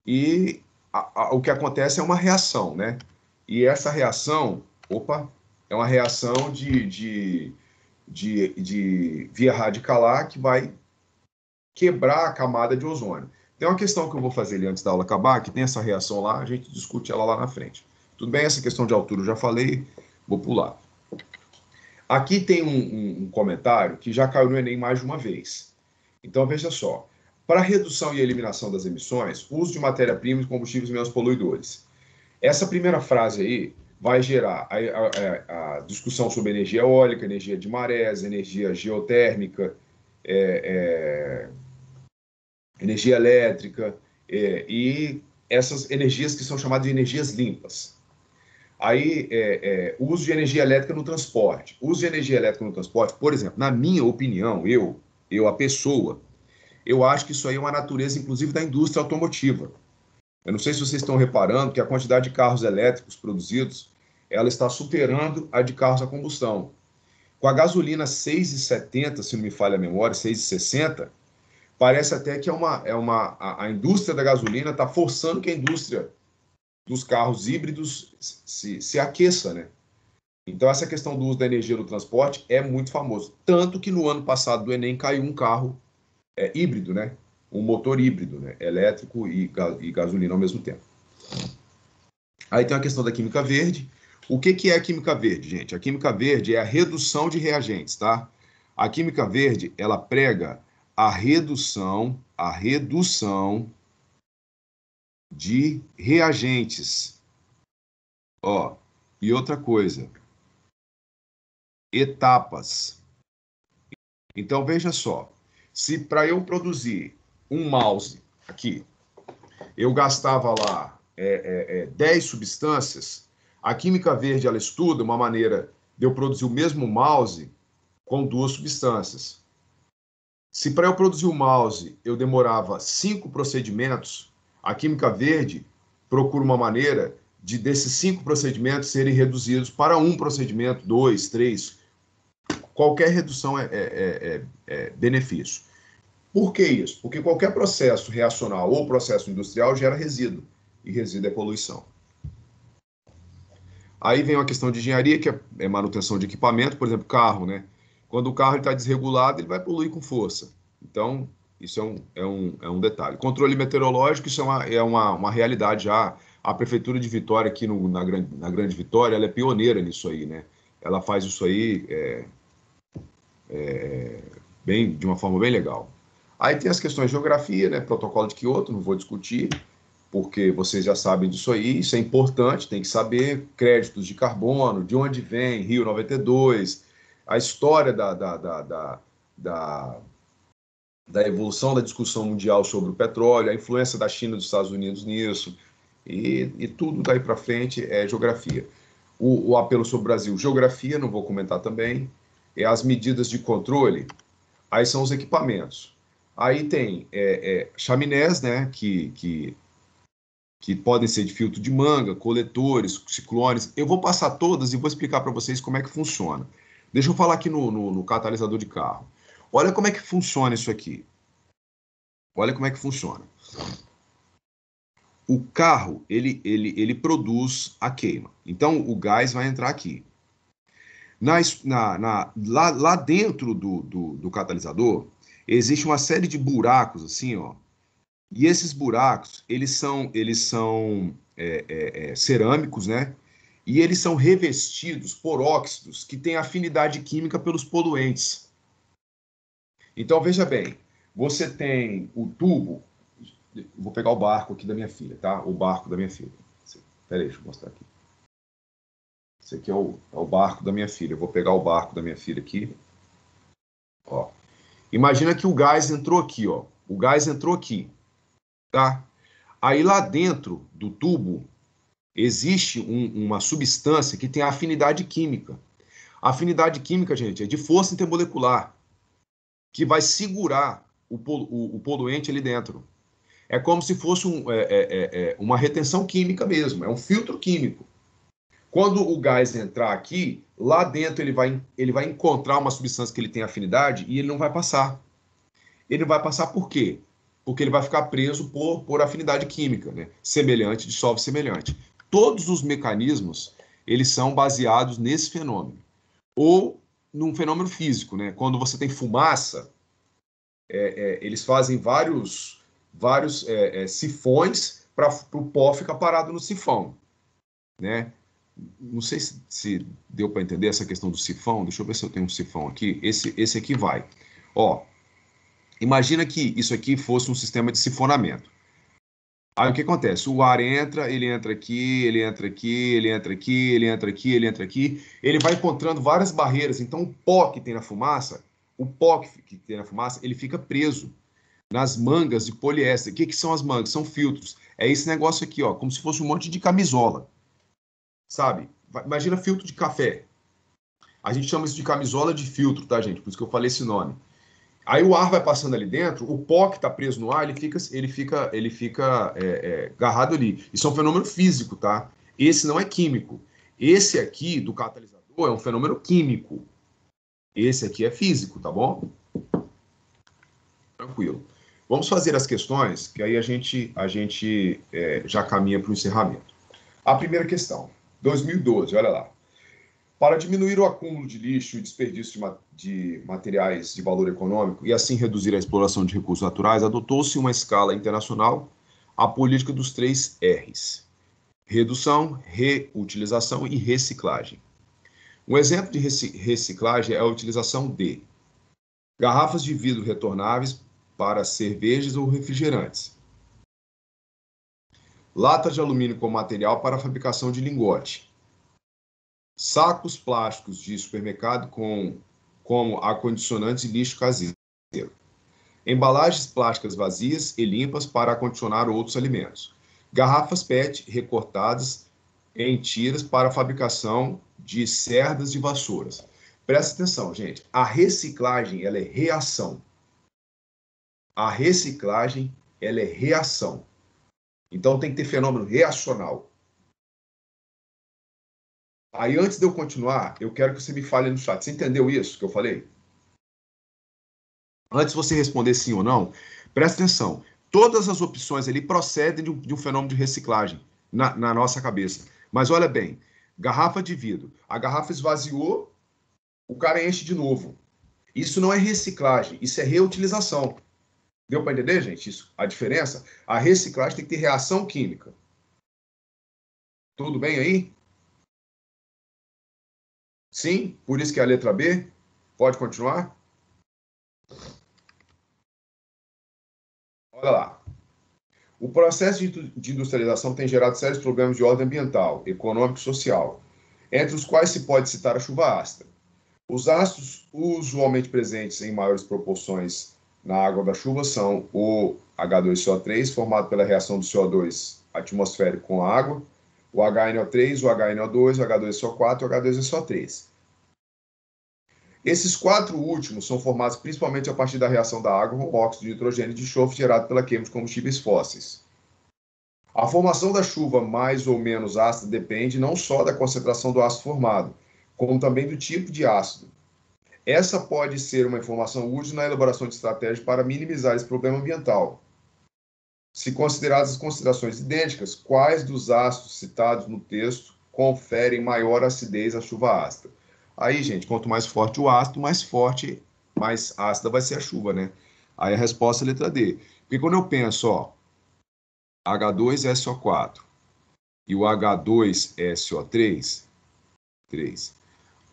e o que acontece é uma reação, né? E essa reação, é uma reação de via radicalar que vai quebrar a camada de ozônio. Tem uma questão que eu vou fazer ali antes da aula acabar, que tem essa reação lá, a gente discute ela lá na frente. Tudo bem? Essa questão de altura eu já falei, vou pular. Aqui tem um comentário que já caiu no Enem mais de uma vez. Então, veja só. Para redução e eliminação das emissões, uso de matéria-prima e combustíveis menos poluidores. Essa primeira frase aí vai gerar a discussão sobre energia eólica, energia de marés, energia geotérmica, energia elétrica e essas energias que são chamadas de energias limpas. Aí, o uso de energia elétrica no transporte. O uso de energia elétrica no transporte, por exemplo, na minha opinião, a pessoa, eu acho que isso aí é uma natureza, inclusive, da indústria automotiva. Eu não sei se vocês estão reparando que a quantidade de carros elétricos produzidos, ela está superando a de carros a combustão. Com a gasolina 6,70, se não me falha a memória, 6,60, parece até que a indústria da gasolina está forçando que a indústria dos carros híbridos se aqueça, né? Então, essa questão do uso da energia no transporte é muito famoso. Tanto que no ano passado do Enem caiu um carro híbrido, né? Um motor híbrido, né? Elétrico e gasolina ao mesmo tempo. Aí tem a questão da química verde. O que é a química verde, gente? A química verde é a redução de reagentes, tá? A química verde, ela prega a redução de reagentes. Ó, e outra coisa, etapas. Então, veja só, se para eu produzir um mouse aqui, eu gastava lá 10 substâncias, a química verde, ela estuda uma maneira de eu produzir o mesmo mouse com 2 substâncias. Se para eu produzir o mouse eu demorava 5 procedimentos, a química verde procura uma maneira de desses 5 procedimentos serem reduzidos para um procedimento, 2, 3. Qualquer redução é benefício. Por que isso? Porque qualquer processo reacional ou processo industrial gera resíduo, e resíduo é poluição. Aí vem uma questão de engenharia, que é manutenção de equipamento, por exemplo, carro, né? Quando o carro está desregulado, ele vai poluir com força. Então, isso é um detalhe. Controle meteorológico, isso é uma realidade já. A Prefeitura de Vitória, aqui na Grande Vitória, ela é pioneira nisso aí, né? Ela faz isso aí de uma forma bem legal. Aí tem as questões de geografia, né? Protocolo de Kyoto, não vou discutir, porque vocês já sabem disso aí, isso é importante, tem que saber créditos de carbono, de onde vem, Rio 92, a história da evolução da discussão mundial sobre o petróleo, a influência da China e dos Estados Unidos nisso, e tudo daí para frente é geografia. O apelo sobre o Brasil, geografia, não vou comentar também. as medidas de controle, aí são os equipamentos. Aí tem chaminés, né, que podem ser de filtro de manga, coletores, ciclones. Eu vou passar todas e vou explicar para vocês como é que funciona. Deixa eu falar aqui no catalisador de carro. Olha como é que funciona isso aqui. Olha como é que funciona. O carro, ele produz a queima. Então, o gás vai entrar aqui. Lá dentro do catalisador, existe uma série de buracos, assim, ó. E esses buracos, eles são cerâmicos, né? E eles são revestidos por óxidos que têm afinidade química pelos poluentes. Então, veja bem, você tem o tubo. Vou pegar o barco aqui da minha filha, tá? O barco da minha filha. Peraí, deixa eu mostrar aqui. Esse aqui é o barco da minha filha. Eu vou pegar o barco da minha filha aqui. Ó. Imagina que o gás entrou aqui, ó. O gás entrou aqui, tá? Aí lá dentro do tubo existe uma substância que tem afinidade química. A afinidade química, gente, é de força intermolecular, que vai segurar o poluente ali dentro. É como se fosse uma retenção química mesmo, é um filtro químico. Quando o gás entrar aqui, lá dentro ele vai encontrar uma substância que ele tem afinidade e ele não vai passar. Ele não vai passar por quê? Porque ele vai ficar preso por afinidade química, né? Semelhante dissolve semelhante. Todos os mecanismos, eles são baseados nesse fenômeno. Ou num fenômeno físico, né? Quando você tem fumaça, eles fazem vários sifões para o pó ficar parado no sifão, né? Não sei se deu para entender essa questão do sifão. Deixa eu ver se eu tenho um sifão aqui. Esse aqui vai. Ó, imagina que isso aqui fosse um sistema de sifonamento. Aí o que acontece? O ar entra, ele entra aqui, ele entra aqui, ele entra aqui, ele entra aqui, ele entra aqui. Ele vai encontrando várias barreiras. Então o pó que tem na fumaça, ele fica preso nas mangas de poliéster. O que são as mangas? São filtros. É esse negócio aqui, ó, como se fosse um monte de camisola, sabe? Imagina filtro de café. A gente chama isso de camisola de filtro, tá, gente? Por isso que eu falei esse nome. Aí o ar vai passando ali dentro, o pó que está preso no ar, ele fica agarrado ali. Isso é um fenômeno físico, tá? Esse não é químico. Esse aqui, do catalisador, é um fenômeno químico. Esse aqui é físico, tá bom? Tranquilo. Vamos fazer as questões, que aí a gente já caminha para o encerramento. A primeira questão, 2012, olha lá. Para diminuir o acúmulo de lixo e desperdício de materiais de valor econômico e assim reduzir a exploração de recursos naturais, adotou-se uma escala internacional a política dos 3 R's: redução, reutilização e reciclagem. Um exemplo de reciclagem é a utilização de garrafas de vidro retornáveis para cervejas ou refrigerantes, latas de alumínio como material para a fabricação de lingote, sacos plásticos de supermercado como acondicionantes e lixo caseiro, embalagens plásticas vazias e limpas para acondicionar outros alimentos, garrafas PET recortadas em tiras para a fabricação de cerdas de vassouras. Presta atenção, gente. A reciclagem, ela é reação. A reciclagem, ela é reação. Então tem que ter fenômeno reacional. Aí, antes de eu continuar, eu quero que você me fale no chat. Você entendeu isso que eu falei? Antes de você responder sim ou não, presta atenção. Todas as opções ali procedem de um fenômeno de reciclagem na nossa cabeça. Mas olha bem, garrafa de vidro. A garrafa esvaziou, o cara enche de novo. Isso não é reciclagem, isso é reutilização. Deu para entender, gente? Isso, a diferença? A reciclagem tem que ter reação química. Tudo bem aí? Sim? Por isso que é a letra B? Pode continuar? Olha lá. O processo de industrialização tem gerado sérios problemas de ordem ambiental, econômico e social, entre os quais se pode citar a chuva ácida. Os ácidos usualmente presentes em maiores proporções na água da chuva são o H2CO3, formado pela reação do CO2 atmosférico com a água, o HNO3, o HNO2, o H2SO4 e o H2SO3. Esses 4 últimos são formados principalmente a partir da reação da água com óxido de nitrogênio e de enxofre gerado pela queima de combustíveis fósseis. A formação da chuva mais ou menos ácida depende não só da concentração do ácido formado, como também do tipo de ácido. Essa pode ser uma informação útil na elaboração de estratégias para minimizar esse problema ambiental. Se consideradas as considerações idênticas, quais dos ácidos citados no texto conferem maior acidez à chuva ácida? Aí, gente, quanto mais forte o ácido, mais ácida vai ser a chuva, né? Aí a resposta é a letra D. Porque quando eu penso, ó, H2SO4 e o H2SO3,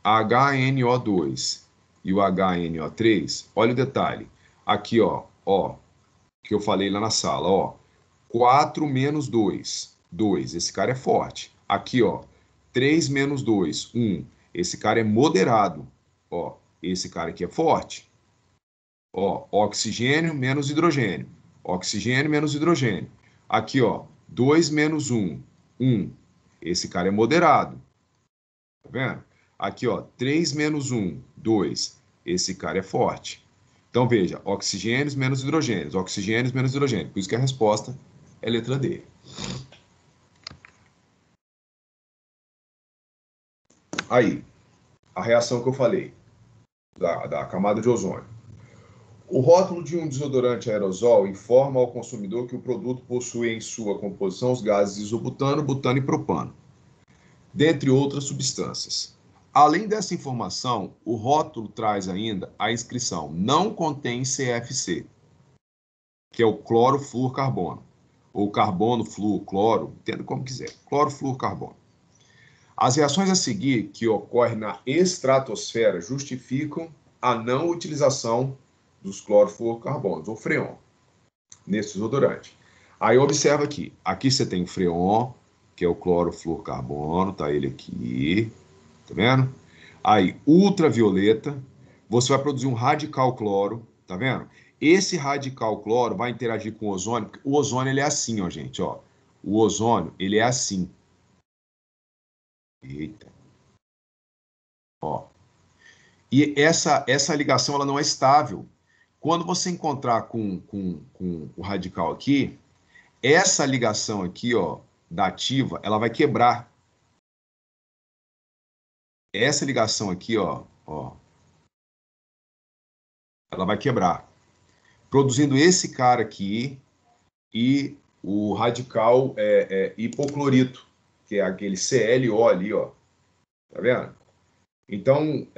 HNO2 e o HNO3, olha o detalhe. Aqui, ó, que eu falei lá na sala, ó. 4 menos 2, 2, esse cara é forte. Aqui, ó, 3 menos 2, 1, esse cara é moderado. Ó, esse cara aqui é forte. Ó, oxigênio menos hidrogênio. Oxigênio menos hidrogênio. Aqui, ó, 2 menos 1, 1. Esse cara é moderado. Tá vendo? Aqui, ó, 3 menos 1, 2. Esse cara é forte. Então, veja, oxigênios menos hidrogênios, oxigênios menos hidrogênio. Por isso que a resposta é letra D. Aí, a reação que eu falei, da camada de ozônio. O rótulo de um desodorante aerosol informa ao consumidor que o produto possui em sua composição os gases isobutano, butano e propano, dentre outras substâncias. Além dessa informação, o rótulo traz ainda a inscrição não contém CFC, que é o clorofluorcarbono, ou carbono, flúor, cloro, entenda como quiser, clorofluorcarbono. As reações a seguir, que ocorrem na estratosfera, justificam a não utilização dos clorofluorcarbonos, ou freon, nesse desodorante. Aí observa aqui você tem o freon, que é o clorofluorcarbono, tá ele aqui, tá vendo? Aí, ultravioleta, você vai produzir um radical cloro, tá vendo? Esse radical cloro vai interagir com o ozônio, porque o ozônio ele é assim, ó, gente, ó. O ozônio, ele é assim. Eita. Ó. E essa ligação, ela não é estável. Quando você encontrar com o radical aqui, essa ligação aqui, ó, da ativa, ela vai quebrar. Essa ligação aqui, ó, ela vai quebrar, produzindo esse cara aqui e o radical hipoclorito, que é aquele ClO ali, ó. Tá vendo? Então,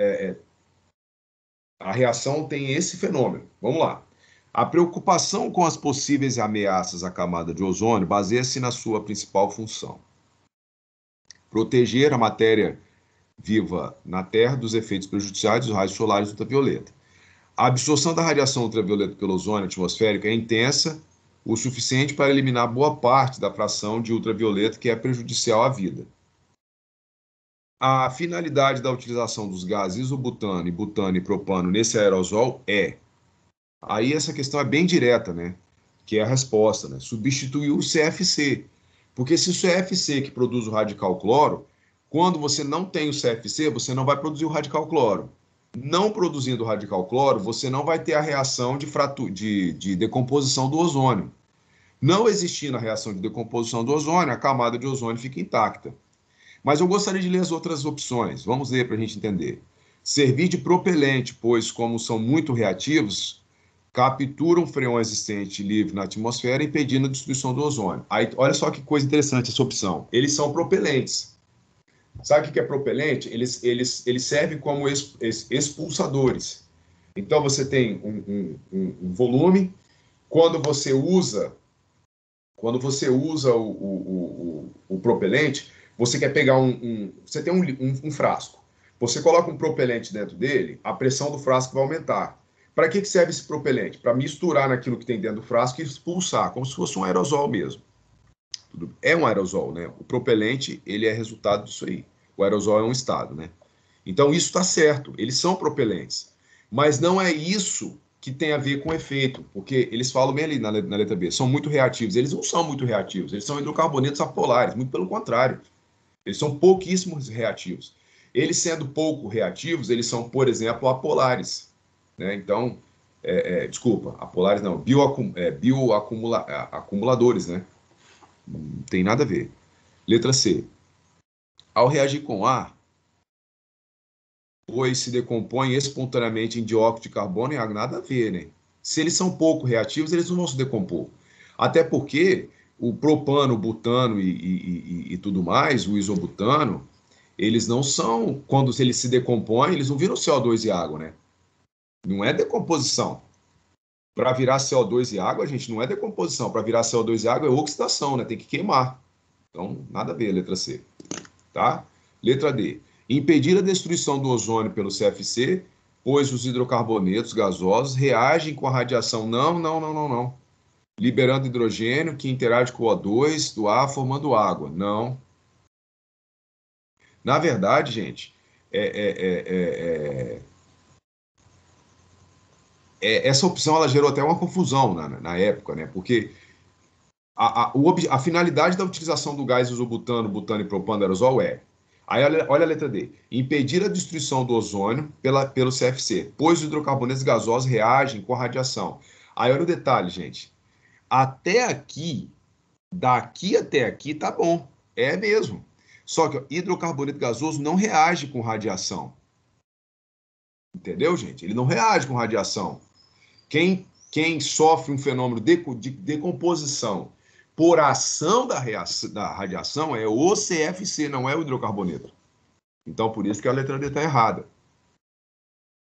a reação tem esse fenômeno. Vamos lá. A preocupação com as possíveis ameaças à camada de ozônio baseia-se na sua principal função: proteger a matéria viva na Terra dos efeitos prejudiciais dos raios solares ultravioleta. A absorção da radiação ultravioleta pelo ozônio atmosférico é intensa o suficiente para eliminar boa parte da fração de ultravioleta que é prejudicial à vida. A finalidade da utilização dos gases isobutano, butano e propano nesse aerosol é... Aí essa questão é bem direta, né? Que é a resposta, né? Substituir o CFC. Porque se o CFC que produz o radical cloro, quando você não tem o CFC, você não vai produzir o radical cloro. Não produzindo o radical cloro, você não vai ter a reação de decomposição do ozônio. Não existindo a reação de decomposição do ozônio, a camada de ozônio fica intacta. Mas eu gostaria de ler as outras opções. Vamos ler para a gente entender. Servir de propelente, pois, como são muito reativos, capturam freon existente livre na atmosfera, impedindo a destruição do ozônio. Aí, olha só que coisa interessante essa opção. Eles são propelentes. Sabe o que é propelente? Eles servem como expulsadores. Então, você tem um volume. Quando você usa o propelente, você quer pegar você tem um frasco. Você coloca um propelente dentro dele, a pressão do frasco vai aumentar. Para que serve esse propelente? Para misturar naquilo que tem dentro do frasco e expulsar, como se fosse um aerosol mesmo. É um aerosol, né? O propelente, ele é resultado disso aí. O aerosol é um estado, né? Então, isso está certo. Eles são propelentes. Mas não é isso que tem a ver com efeito, porque eles falam bem ali na letra B, são muito reativos. Eles não são muito reativos, eles são hidrocarbonetos apolares, muito pelo contrário. Eles são pouquíssimos reativos. Eles sendo pouco reativos, eles são, por exemplo, apolares, né? Então, desculpa, apolares não, bioacumuladores, né? Não tem nada a ver. Letra C. Ao reagir com ar, pois se decompõem espontaneamente em dióxido de carbono e água, nada a ver, né? Se eles são pouco reativos, eles não vão se decompor. Até porque o propano, o butano e tudo mais, o isobutano, eles não são, quando eles se decompõem, eles não viram CO2 e água, né? Não é decomposição. Para virar CO2 e água, gente, não é decomposição. Para virar CO2 e água é oxidação, né? Tem que queimar. Então, nada a ver, letra C. Tá? Letra D. Impedir a destruição do ozônio pelo CFC, pois os hidrocarbonetos gasosos reagem com a radiação. Não, não, não, não, não. Liberando hidrogênio que interage com o O2 do ar formando água. Não. Na verdade, gente, essa opção ela gerou até uma confusão na época, né? Porque a finalidade da utilização do gás isobutano, butano e propano aerosol Aí olha a letra D. Impedir a destruição do ozônio pelo CFC, pois os hidrocarbonetos gasosos reagem com a radiação. Aí olha o detalhe, gente. Até aqui, daqui até aqui, tá bom. É mesmo. Só que ó, hidrocarboneto gasoso não reage com radiação. Entendeu, gente? Ele não reage com radiação. Quem sofre um fenômeno de decomposição por ação da radiação é o CFC, não é o hidrocarboneto. Então, por isso que a letra D está errada.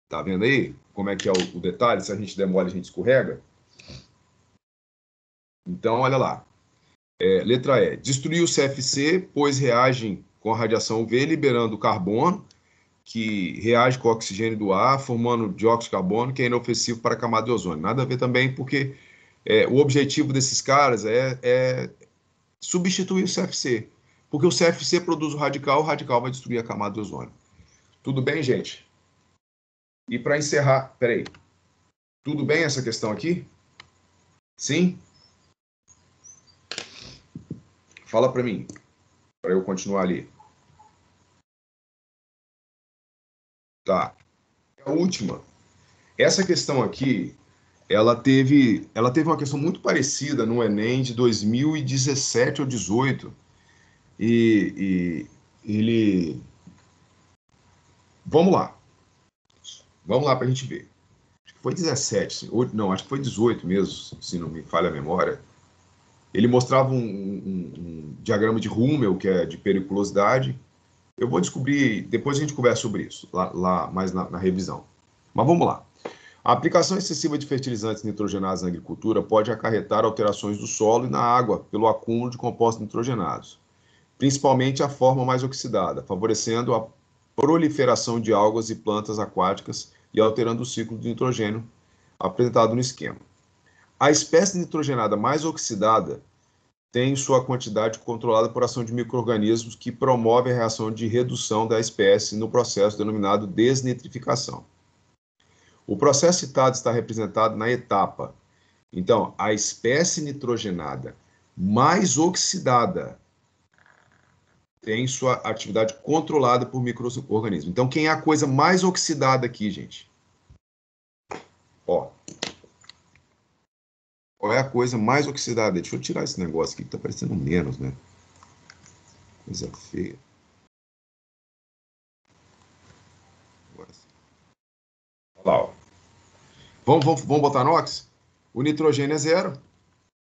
Tá vendo aí como é que é o detalhe? Se a gente demora, a gente escorrega. Então, olha lá. Letra E. Destruir o CFC, pois reagem com a radiação UV, liberando carbono, que reage com o oxigênio do ar, formando dióxido de carbono, que é inofensivo para a camada de ozônio. Nada a ver também, porque o objetivo desses caras é substituir o CFC. Porque o CFC produz o radical vai destruir a camada de ozônio. Tudo bem, gente? E para encerrar, peraí. Tudo bem essa questão aqui? Sim? Fala para mim, para eu continuar ali. Tá. A última. Essa questão aqui, ela teve uma questão muito parecida no Enem de 2017 ou 18. E ele... Vamos lá. Vamos lá para a gente ver. Acho que foi 17, não, acho que foi 18 mesmo, se não me falha a memória. Ele mostrava um diagrama de Rummel, que é de periculosidade. Eu vou descobrir, depois a gente conversa sobre isso, lá mais na revisão. Mas vamos lá. A aplicação excessiva de fertilizantes nitrogenados na agricultura pode acarretar alterações do solo e na água pelo acúmulo de compostos nitrogenados, principalmente a forma mais oxidada, favorecendo a proliferação de algas e plantas aquáticas e alterando o ciclo de nitrogênio apresentado no esquema. A espécie nitrogenada mais oxidada tem sua quantidade controlada por ação de micro-organismos que promove a reação de redução da espécie no processo denominado desnitrificação. O processo citado está representado na etapa. Então, a espécie nitrogenada mais oxidada tem sua atividade controlada por micro-organismos. Então, quem é a coisa mais oxidada aqui, gente? Ó. Qual é a coisa mais oxidada? Deixa eu tirar esse negócio aqui que tá parecendo menos, né? Coisa feia. Agora sim. Olha lá, ó. Vamos botar NOx? O nitrogênio é 0.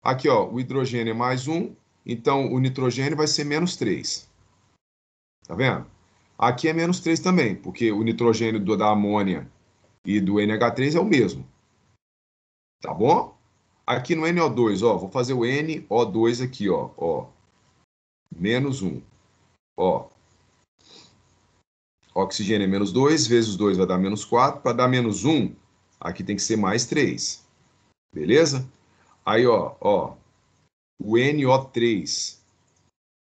Aqui, ó, o hidrogênio é mais 1. Então, o nitrogênio vai ser menos 3. Tá vendo? Aqui é menos 3 também, porque o nitrogênio da amônia e do NH3 é o mesmo. Tá bom? Aqui no NO2, ó, vou fazer o NO2 aqui, ó, menos 1. Ó, oxigênio é menos 2, vezes 2 vai dar menos 4. Para dar menos 1, aqui tem que ser mais 3. Beleza? Aí, ó, o NO3,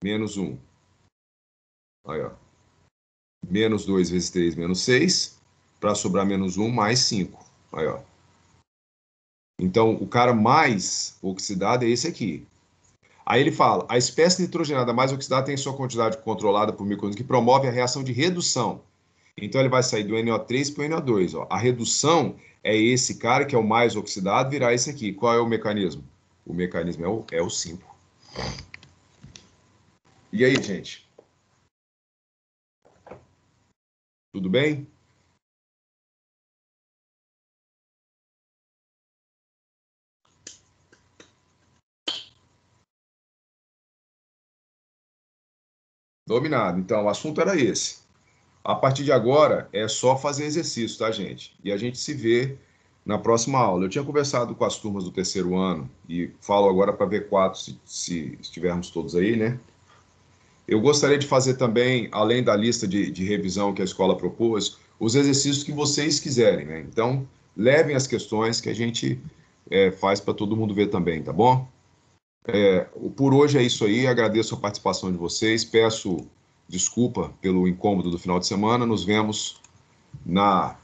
menos 1. Aí, ó. Menos 2 vezes 3, menos 6. Para sobrar menos 1, mais 5. Aí, ó. Então, o cara mais oxidado é esse aqui. Aí ele fala, a espécie nitrogenada mais oxidada tem sua quantidade controlada por micro-organismos que promove a reação de redução. Então ele vai sair do NO3 para o NO2. Ó. A redução é esse cara que é o mais oxidado virar esse aqui. Qual é o mecanismo? O mecanismo é o símbolo. E aí, gente? Tudo bem? Dominado. Então, o assunto era esse. A partir de agora, é só fazer exercício, tá, gente? E a gente se vê na próxima aula. Eu tinha conversado com as turmas do terceiro ano e falo agora para V4, se estivermos todos aí, né? Eu gostaria de fazer também, além da lista de revisão que a escola propôs, os exercícios que vocês quiserem, né? Então, levem as questões que a gente faz para todo mundo ver também, tá bom? Por hoje é isso aí, agradeço a participação de vocês, peço desculpa pelo incômodo do final de semana, nos vemos na